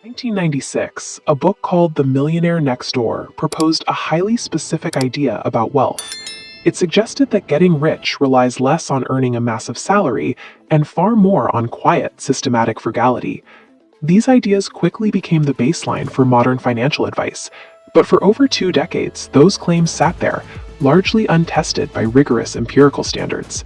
1996, a book called The Millionaire Next Door proposed a highly specific idea about wealth. It suggested that getting rich relies less on earning a massive salary and far more on quiet, systematic frugality. These ideas quickly became the baseline for modern financial advice, but for over 2 decades, those claims sat there, largely untested by rigorous empirical standards.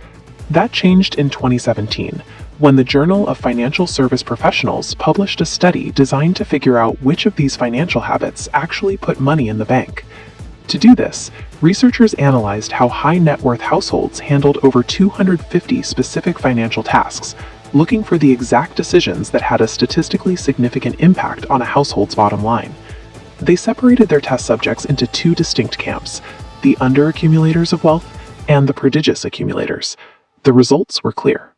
That changed in 2017, when the Journal of Financial Service Professionals published a study designed to figure out which of these financial habits actually put money in the bank. To do this, researchers analyzed how high net worth households handled over 250 specific financial tasks, looking for the exact decisions that had a statistically significant impact on a household's bottom line. They separated their test subjects into 2 distinct camps: the underaccumulators of wealth and the prodigious accumulators. The results were clear.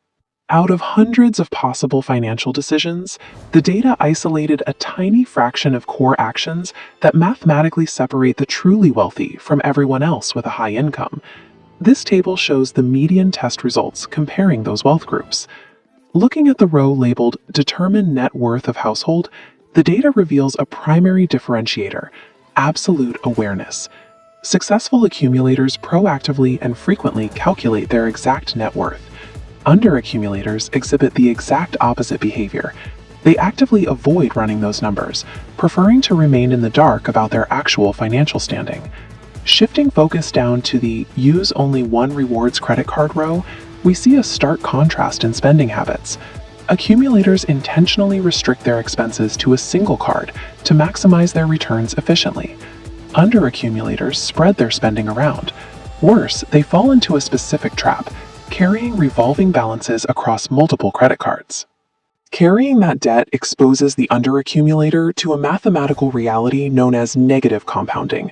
Out of hundreds of possible financial decisions, the data isolated a tiny fraction of core actions that mathematically separate the truly wealthy from everyone else with a high income. This table shows the median test results comparing those wealth groups. Looking at the row labeled Determine Net Worth of Household, the data reveals a primary differentiator: absolute awareness. Successful accumulators proactively and frequently calculate their exact net worth. Underaccumulators exhibit the exact opposite behavior. They actively avoid running those numbers, preferring to remain in the dark about their actual financial standing. Shifting focus down to the Use Only One Rewards credit card row, we see a stark contrast in spending habits. Accumulators intentionally restrict their expenses to a single card to maximize their returns efficiently. Underaccumulators spread their spending around. Worse, they fall into a specific trap: carrying revolving balances across multiple credit cards. Carrying that debt exposes the underaccumulator to a mathematical reality known as negative compounding.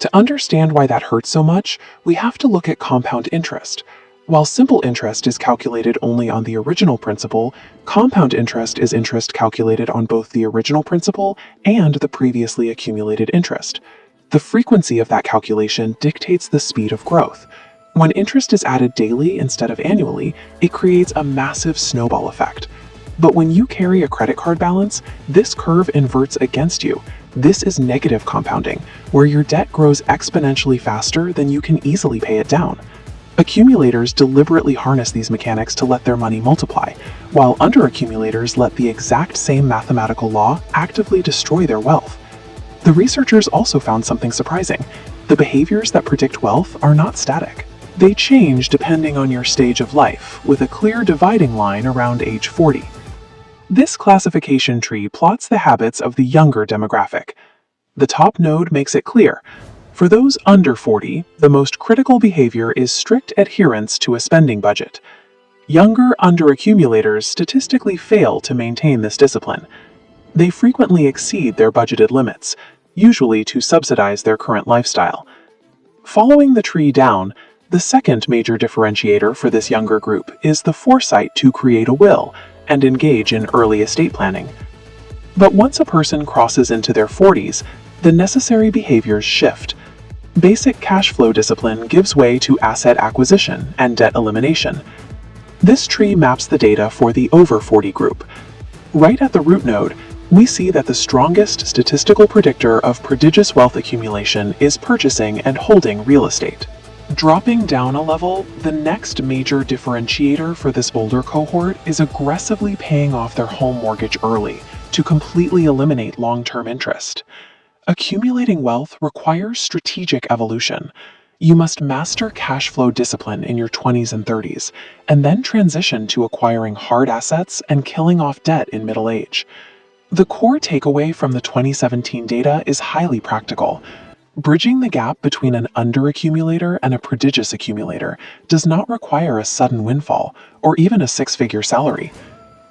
To understand why that hurts so much, we have to look at compound interest. While simple interest is calculated only on the original principal, compound interest is interest calculated on both the original principal and the previously accumulated interest. The frequency of that calculation dictates the speed of growth. When interest is added daily instead of annually, it creates a massive snowball effect. But when you carry a credit card balance, this curve inverts against you. This is negative compounding, where your debt grows exponentially faster than you can easily pay it down. Accumulators deliberately harness these mechanics to let their money multiply, while underaccumulators let the exact same mathematical law actively destroy their wealth. The researchers also found something surprising. The behaviors that predict wealth are not static. They change depending on your stage of life, with a clear dividing line around age 40. This classification tree plots the habits of the younger demographic. The top node makes it clear. For those under 40, the most critical behavior is strict adherence to a spending budget. Younger underaccumulators statistically fail to maintain this discipline. They frequently exceed their budgeted limits, usually to subsidize their current lifestyle. Following the tree down, the second major differentiator for this younger group is the foresight to create a will and engage in early estate planning. But once a person crosses into their 40s, the necessary behaviors shift. Basic cash flow discipline gives way to asset acquisition and debt elimination. This tree maps the data for the over 40 group. Right at the root node, we see that the strongest statistical predictor of prodigious wealth accumulation is purchasing and holding real estate. Dropping down a level, the next major differentiator for this older cohort is aggressively paying off their home mortgage early to completely eliminate long-term interest. Accumulating wealth requires strategic evolution. You must master cash flow discipline in your 20s and 30s, and then transition to acquiring hard assets and killing off debt in middle age. The core takeaway from the 2017 data is highly practical. Bridging the gap between an underaccumulator and a prodigious accumulator does not require a sudden windfall or even a 6-figure salary.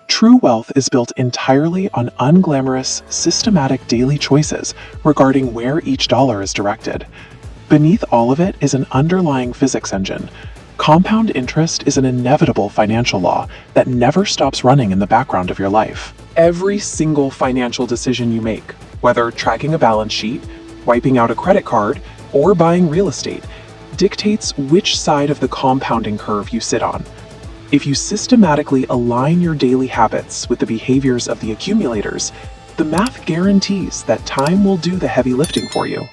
True wealth is built entirely on unglamorous, systematic daily choices regarding where each dollar is directed. Beneath all of it is an underlying physics engine. Compound interest is an inevitable financial law that never stops running in the background of your life. Every single financial decision you make, whether tracking a balance sheet, wiping out a credit card, or buying real estate, dictates which side of the compounding curve you sit on. If you systematically align your daily habits with the behaviors of the accumulators, The math guarantees that time will do the heavy lifting for you.